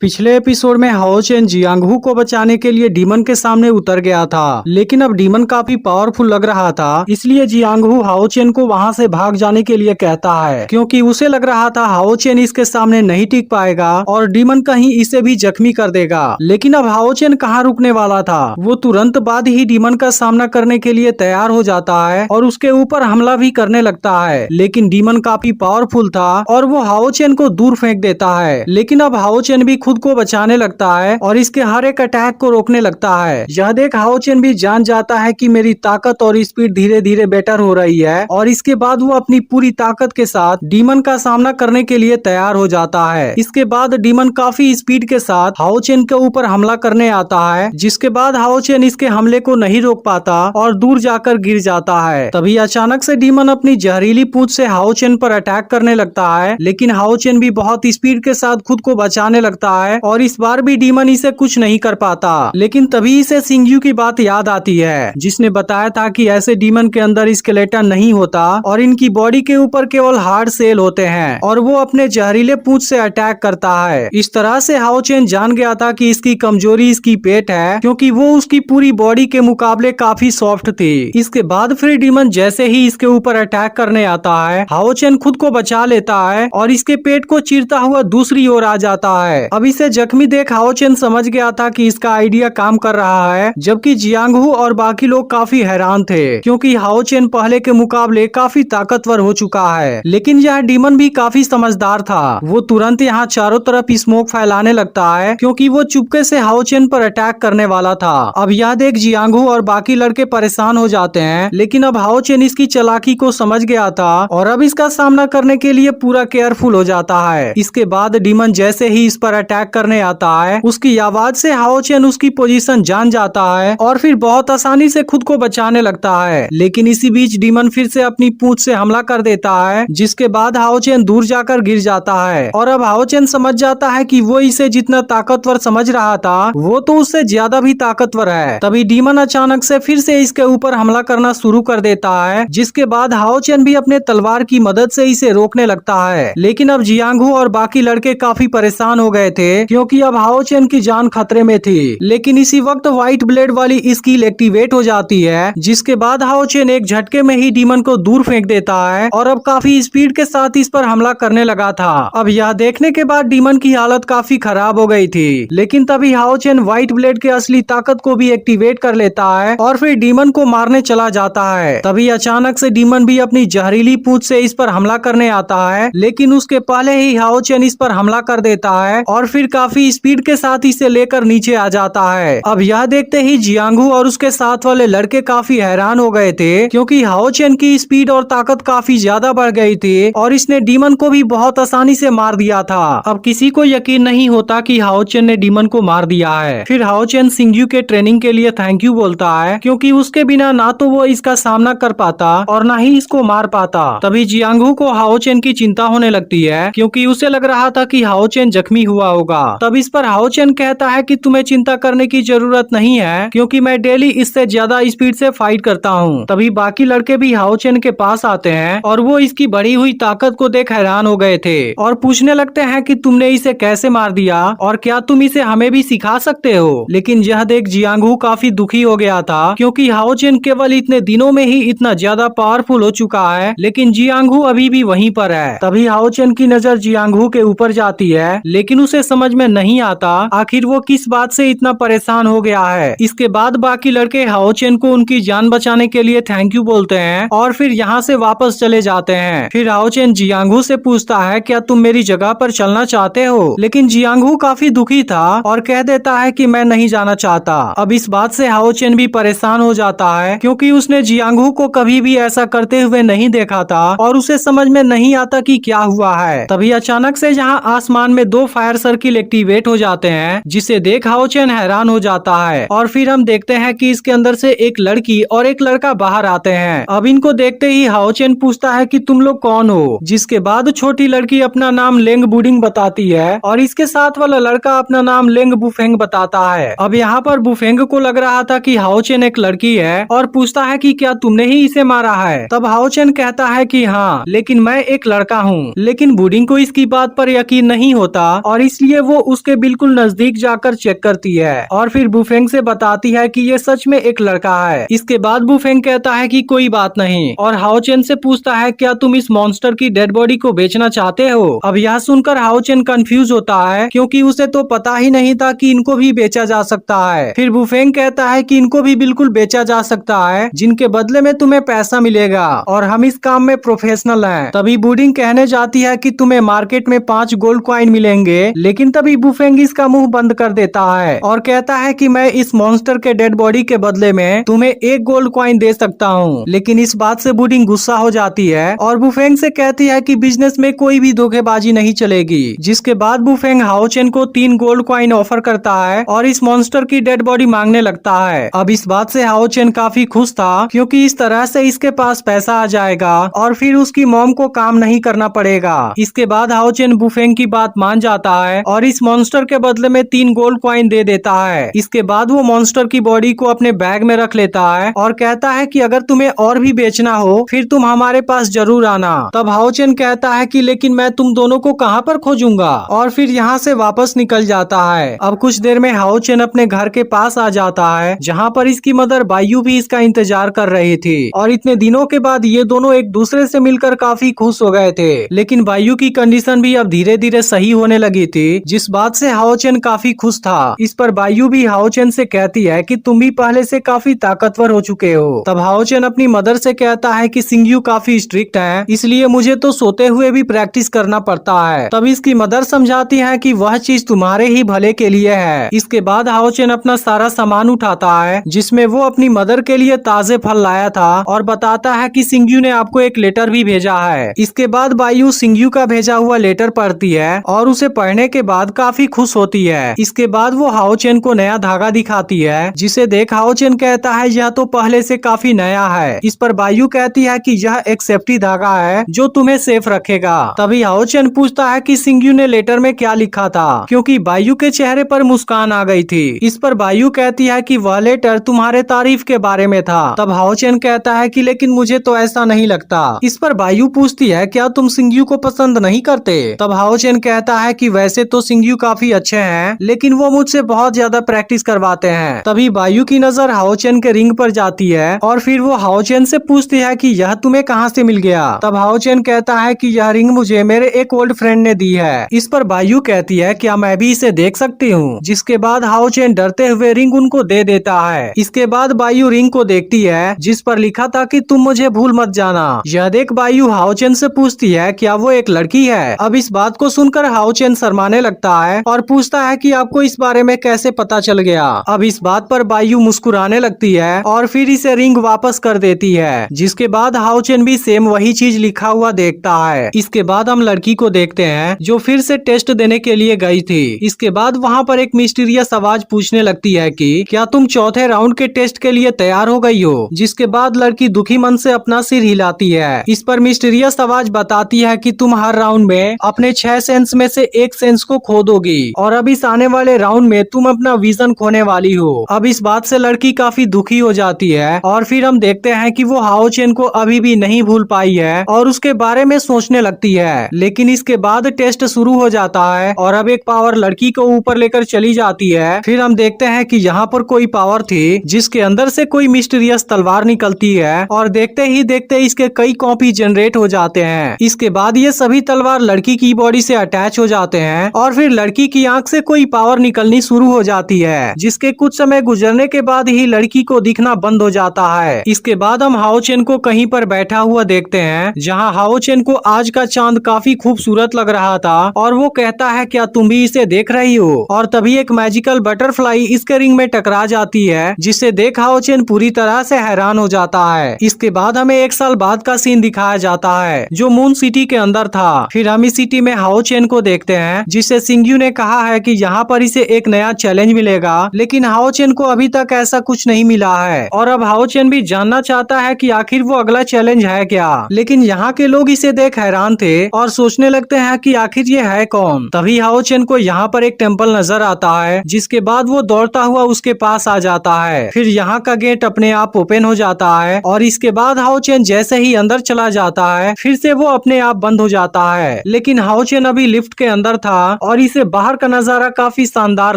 पिछले एपिसोड में हाओ चेन जियांगहू को बचाने के लिए डीमन के सामने उतर गया था, लेकिन अब डीमन काफी पावरफुल लग रहा था। इसलिए जियांगहू हाओ चेन को वहां से भाग जाने के लिए कहता है, क्योंकि उसे लग रहा था हाओ चेन इसके सामने नहीं टिक पाएगा और डीमन कहीं इसे भी जख्मी कर देगा। लेकिन अब हाओ चेन कहाँ रुकने वाला था, वो तुरंत बाद ही डीमन का सामना करने के लिए तैयार हो जाता है और उसके ऊपर हमला भी करने लगता है। लेकिन डीमन काफी पावरफुल था और वो हाओ चेन को दूर फेंक देता है। लेकिन अब हाओ चेन भी खुद को बचाने लगता है और इसके हर एक अटैक को रोकने लगता है। यह देख हाओ चेन भी जान जाता है कि मेरी ताकत और स्पीड धीरे धीरे बेटर हो रही है और इसके बाद वो अपनी पूरी ताकत के साथ डीमन का सामना करने के लिए तैयार हो जाता है। इसके बाद डीमन काफी स्पीड के साथ हाओ चेन के ऊपर हमला करने आता है, जिसके बाद हाओ चेन इसके हमले को नहीं रोक पाता और दूर जाकर गिर जाता है। तभी अचानक से डीमन अपनी जहरीली पूंछ से हाओ चेन पर अटैक करने लगता है, लेकिन हाओ चेन भी बहुत स्पीड के साथ खुद को बचाने लगता है और इस बार भी डीमन इसे कुछ नहीं कर पाता। लेकिन तभी इसे सिंगयू की बात याद आती है, जिसने बताया था कि ऐसे डीमन के अंदर स्केलेटन नहीं होता और इनकी बॉडी के ऊपर केवल हार्ड सेल होते हैं और वो अपने जहरीले पूंछ से अटैक करता है। इस तरह से हाओ चेन जान गया था कि इसकी कमजोरी इसकी पेट है, क्योंकि वो उसकी पूरी बॉडी के मुकाबले काफी सॉफ्ट थी। इसके बाद फिर डीमन जैसे ही इसके ऊपर अटैक करने आता है, हाओ चेन खुद को बचा लेता है और इसके पेट को चीरता हुआ दूसरी ओर आ जाता है। अब इसे जख्मी देख हाओ चेन समझ गया था कि इसका आइडिया काम कर रहा है, जबकि जियांगहू और बाकी लोग काफी हैरान थे, क्योंकि हाओ चेन पहले के मुकाबले काफी ताकतवर हो चुका है। लेकिन यह डीमन भी काफी समझदार था। वो तुरंत यहाँ चारों तरफ स्मोक फैलाने लगता है, क्योंकि वो चुपके से हाओ चेन पर अटैक करने वाला था। अब यह देख जियांगहू और बाकी लड़के परेशान हो जाते हैं, लेकिन अब हाओ चेन इसकी चालाकी को समझ गया था और अब इसका सामना करने के लिए पूरा केयरफुल हो जाता है। इसके बाद डीमन जैसे ही इस पर अटैक करने आता है, उसकी आवाज से हाओ चेन उसकी पोजीशन जान जाता है और फिर बहुत आसानी से खुद को बचाने लगता है। लेकिन इसी बीच डीमन फिर से अपनी पूंछ से हमला कर देता है, जिसके बाद हाओ चेन दूर जाकर गिर जाता है और अब हाओ चेन समझ जाता है कि वो इसे जितना ताकतवर समझ रहा था, वो तो उससे ज्यादा भी ताकतवर है। तभी डीमन अचानक से फिर से इसके ऊपर हमला करना शुरू कर देता है, जिसके बाद हाओ चेन भी अपने तलवार की मदद से इसे रोकने लगता है। लेकिन अब जियांगहू और बाकी लड़के काफी परेशान हो गए थे, क्योंकि अब हाओ चेन की जान खतरे में थी। लेकिन इसी वक्त व्हाइट ब्लेड वाली स्किल एक्टिवेट हो जाती है, जिसके बाद हाओ चेन एक झटके में ही डीमन को दूर फेंक देता है और अब काफी स्पीड के साथ इस पर हमला करने लगा था। अब यह देखने के बाद डीमन की हालत काफी खराब हो गई थी। लेकिन तभी हाओ चेन व्हाइट ब्लेड के असली ताकत को भी एक्टिवेट कर लेता है और फिर डीमन को मारने चला जाता है। तभी अचानक से डीमन भी अपनी जहरीली पूंछ से इस पर हमला करने आता है, लेकिन उसके पहले ही हाओ चेन इस पर हमला कर देता है और फिर काफी स्पीड के साथ इसे लेकर नीचे आ जाता है। अब यह देखते ही जियांगहू और उसके साथ वाले लड़के काफी हैरान हो गए थे, क्योंकि हाओ चेन की स्पीड और ताकत काफी ज्यादा बढ़ गई थी और इसने डीमन को भी बहुत आसानी से मार दिया था। अब किसी को यकीन नहीं होता कि हाओ चेन ने डीमन को मार दिया है। फिर हाओ चेन सिंगयू के ट्रेनिंग के लिए थैंक यू बोलता है, क्योंकि उसके बिना ना तो वो इसका सामना कर पाता और ना ही इसको मार पाता। तभी जियांगहू को हाओ चेन की चिंता होने लगती है, क्योंकि उसे लग रहा था कि हाओ चेन जख्मी हुआ होगा। तब इस पर हाओ चेन कहता है कि तुम्हें चिंता करने की जरूरत नहीं है, क्योंकि मैं डेली इससे ज्यादा स्पीड से फाइट करता हूँ। तभी बाकी लड़के भी हाओ चेन के पास आते हैं और वो इसकी बढ़ी हुई ताकत को देख हैरान हो गए थे और पूछने लगते हैं कि तुमने इसे कैसे मार दिया और क्या तुम इसे हमें भी सिखा सकते हो। लेकिन यह देख जियांगहू काफी दुखी हो गया था, क्योंकि हाओ चेन केवल इतने दिनों में ही इतना ज्यादा पावरफुल हो चुका है, लेकिन जियांगहू अभी भी वहीं पर है। तभी हाओ चेन की नजर जियांगहू के ऊपर जाती है, लेकिन उसे समझ में नहीं आता आखिर वो किस बात से इतना परेशान हो गया है। इसके बाद बाकी लड़के हाओ चेन को उनकी जान बचाने के लिए थैंक यू बोलते हैं और फिर यहाँ से वापस चले जाते हैं। फिर हाओ चेन जियांगहू से पूछता है, क्या तुम मेरी जगह पर चलना चाहते हो? लेकिन जियांगहू काफी दुखी था और कह देता है कि मैं नहीं जाना चाहता। अब इस बात से हाओ चेन भी परेशान हो जाता है, क्योंकि उसने जियांगहू को कभी भी ऐसा करते हुए नहीं देखा था और उसे समझ में नहीं आता कि क्या हुआ है। तभी अचानक से यहाँ आसमान में 2 फायर सर्किल एक्टिवेट हो जाते हैं, जिसे देख हाओ चेन हैरान हो जाता है और फिर हम देखते हैं कि इसके अंदर से एक लड़की और एक लड़का बाहर आते हैं। अब इनको देखते ही हाओ चेन पूछता है कि तुम लोग कौन हो, जिसके बाद छोटी लड़की अपना नाम लेंग बुडिंग बताती है और इसके साथ वाला लड़का अपना नाम लेंग बुफेंग बताता है। अब यहाँ पर बुफेंग को लग रहा था कि हाओ चेन एक लड़की है और पूछता है कि क्या तुमने ही इसे मारा है? तब हाओ चेन कहता है कि हाँ, लेकिन मैं एक लड़का हूँ। लेकिन बुडिंग को इसकी बात पर यकीन नहीं होता और इसलिए इसलिए वो उसके बिल्कुल नजदीक जाकर चेक करती है और फिर बुफेंग से बताती है कि ये सच में एक लड़का है। इसके बाद बुफेंग कहता है कि कोई बात नहीं और हाओ चेन से पूछता है क्या तुम इस मॉन्स्टर की डेड बॉडी को बेचना चाहते हो। अब यह सुनकर हाओ चेन कंफ्यूज होता है क्योंकि उसे तो पता ही नहीं था कि इनको भी बेचा जा सकता है। फिर बुफेंग कहता है कि इनको भी बिल्कुल बेचा जा सकता है, जिनके बदले में तुम्हें पैसा मिलेगा और हम इस काम में प्रोफेशनल हैं। तभी बुडिंग कहने जाती है कि तुम्हें मार्केट में 5 गोल्ड कॉइन मिलेंगे, लेकिन तभी बुफेंग इसका मुंह बंद कर देता है और कहता है कि मैं इस मॉन्स्टर के डेड बॉडी के बदले में तुम्हें 1 गोल्ड कॉइन दे सकता हूँ। लेकिन इस बात से बुडिंग गुस्सा हो जाती है और बुफेंग से कहती है कि बिजनेस में कोई भी धोखेबाजी नहीं चलेगी। जिसके बाद बुफेंग हाओ चेन को 3 गोल्ड कॉइन ऑफर करता है और इस मॉन्स्टर की डेड बॉडी मांगने लगता है। अब इस बात से हाओ चेन काफी खुश था क्योंकि इस तरह से इसके पास पैसा आ जाएगा और फिर उसकी मॉम को काम नहीं करना पड़ेगा। इसके बाद हाओ चेन बुफेंग की बात मान जाता है और इस मॉन्स्टर के बदले में 3 गोल्ड कॉइन दे देता है। इसके बाद वो मॉन्स्टर की बॉडी को अपने बैग में रख लेता है और कहता है कि अगर तुम्हें और भी बेचना हो फिर तुम हमारे पास जरूर आना। तब हाओ चेन कहता है कि लेकिन मैं तुम दोनों को कहाँ पर खोजूंगा और फिर यहाँ से वापस निकल जाता है। अब कुछ देर में हाओ चेन अपने घर के पास आ जाता है जहाँ पर इसकी मदर बायू भी इसका इंतजार कर रही थी और इतने दिनों के बाद ये दोनों एक दूसरे से मिलकर काफी खुश हो गए थे। लेकिन बायू की कंडीशन भी अब धीरे धीरे सही होने लगी थी, जिस बात से हाओ चेन काफी खुश था। इस पर बायू भी हाओ चेन से कहती है कि तुम भी पहले से काफी ताकतवर हो चुके हो। तब हाओ चेन अपनी मदर से कहता है कि सिंगयू काफी स्ट्रिक्ट है, इसलिए मुझे तो सोते हुए भी प्रैक्टिस करना पड़ता है। तब इसकी मदर समझाती है कि वह चीज तुम्हारे ही भले के लिए है। इसके बाद हाओ चेन अपना सारा सामान उठाता है जिसमें वो अपनी मदर के लिए ताजे फल लाया था और बताता है कि सिंगयू ने आपको एक लेटर भी भेजा है। इसके बाद बायू सिंगयू का भेजा हुआ लेटर पढ़ती है और उसे पढ़ने के बाद काफी खुश होती है। इसके बाद वो हाओ चेन को नया धागा दिखाती है, जिसे देख हाओ चेन कहता है यह तो पहले से काफी नया है। इस पर बायू कहती है कि यह एक सेफ्टी धागा है जो तुम्हें सेफ रखेगा। तभी हाओ चेन पूछता है कि सिंगयू ने लेटर में क्या लिखा था, क्योंकि बायू के चेहरे पर मुस्कान आ गई थी। इस पर बायू कहती है कि वह लेटर तुम्हारे तारीफ के बारे में था। तब हाओ चेन कहता है कि लेकिन मुझे तो ऐसा नहीं लगता। इस पर बायू पूछती है क्या तुम सिंगयू को पसंद नहीं करते। तब हाओ चेन कहता है कि वैसे तो सिंगयू काफी अच्छे हैं, लेकिन वो मुझसे बहुत ज्यादा प्रैक्टिस करवाते हैं। तभी बायू की नजर हाओ चेन के रिंग पर जाती है और फिर वो हाओ चेन से पूछती है कि यह तुम्हें कहाँ से मिल गया। तब हाओ चेन कहता है कि यह रिंग मुझे मेरे एक ओल्ड फ्रेंड ने दी है। इस पर बायू कहती है क्या मैं भी इसे देख सकती हूँ। जिसके बाद हाओ चेन डरते हुए रिंग उनको दे देता है। इसके बाद बायू रिंग को देखती है जिस पर लिखा था कि तुम मुझे भूल मत जाना। यह देख बायू हाओ चेन से पूछती है क्या वो एक लड़की है। अब इस बात को सुनकर हाओ चेन शर्माने लगता है और पूछता है कि आपको इस बारे में कैसे पता चल गया। अब इस बात पर बायू मुस्कुराने लगती है और फिर इसे रिंग वापस कर देती है। जिसके बाद हाओ चेन भी सेम वही चीज लिखा हुआ देखता है। इसके बाद हम लड़की को देखते हैं जो फिर से टेस्ट देने के लिए गई थी। इसके बाद वहाँ पर एक मिस्टीरियस आवाज पूछने लगती है कि क्या तुम चौथे राउंड के टेस्ट के लिए तैयार हो गई हो। जिसके बाद लड़की दुखी मन से अपना सिर हिलाती है। इस पर मिस्टीरियस आवाज बताती है कि तुम हर राउंड में अपने 6 सेंस में से एक सेंस को खो दोगी और अब इस आने वाले राउंड में तुम अपना विजन खोने वाली हो। अब इस बात से लड़की काफी दुखी हो जाती है और फिर हम देखते हैं कि वो हाओ चेन को अभी भी नहीं भूल पाई है और उसके बारे में सोचने लगती है। लेकिन इसके बाद टेस्ट शुरू हो जाता है और अब एक पावर लड़की को ऊपर लेकर चली जाती है। फिर हम देखते हैं कि यहाँ पर कोई पावर थी जिसके अंदर से कोई मिस्टीरियस तलवार निकलती है और देखते ही देखते इसके कई कॉपी जनरेट हो जाते हैं। इसके बाद ये सभी तलवार लड़की की बॉडी से अटैच हो जाते हैं और फिर लड़की की आंख से कोई पावर निकलनी शुरू हो जाती है, जिसके कुछ समय गुजरने के बाद ही लड़की को दिखना बंद हो जाता है। इसके बाद हम हाओ चेन को कहीं पर बैठा हुआ देखते हैं जहाँ हाओ चेन को आज का चांद काफी खूबसूरत लग रहा था और वो कहता है क्या तुम भी इसे देख रही हो। और तभी एक मैजिकल बटरफ्लाई इसके रिंग में टकरा जाती है, जिसे देख हाओ चेन पूरी तरह से हैरान हो जाता है। इसके बाद हमें 1 साल बाद का सीन दिखाया जाता है जो मून सिटी के अंदर था। फिर हम इस सिटी में हाओ चेन को देखते हैं जिसे सिंगयू ने कहा है कि यहाँ पर इसे एक नया चैलेंज मिलेगा, लेकिन हाओ चेन को अभी तक ऐसा कुछ नहीं मिला है और अब हाओ चेन भी जानना चाहता है कि आखिर वो अगला चैलेंज है क्या। लेकिन यहाँ के लोग इसे देख हैरान थे और सोचने लगते हैं कि आखिर ये है कौन। तभी हाओ चेन को यहाँ पर एक टेम्पल नजर आता है, जिसके बाद वो दौड़ता हुआ उसके पास आ जाता है। फिर यहाँ का गेट अपने आप ओपन हो जाता है और इसके बाद हाओ चेन जैसे ही अंदर चला जाता है फिर से वो अपने आप बंद हो जाता है। लेकिन हाओ चेन अभी लिफ्ट के अंदर था और इसे बाहर का नजारा काफी शानदार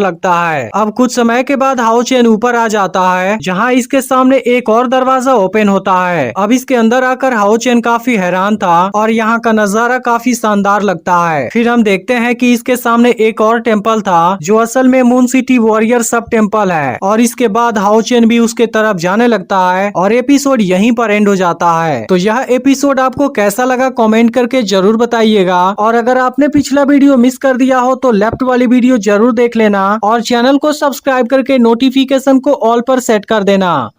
लगता है। अब कुछ समय के बाद हाओ चेन ऊपर आ जाता है, जहाँ इसके सामने एक और दरवाजा ओपन होता है। अब इसके अंदर आकर हाओ चेन काफी हैरान था और यहाँ का नजारा काफी शानदार लगता है। फिर हम देखते हैं कि इसके सामने एक और टेम्पल था, जो असल में मून सिटी वॉरियर सब टेम्पल है। और इसके बाद हाओ चेन भी उसके तरफ जाने लगता है और एपिसोड यहीं पर एंड हो जाता है। तो यह एपिसोड आपको कैसा लगा कमेंट करके जरूर बताइएगा। और अगर आपने पिछला वीडियो मिस कर दिया हो तो लेफ्ट वाली वीडियो जरूर देख लेना और चैनल को सब्सक्राइब करके नोटिफिकेशन को ऑल पर सेट कर देना।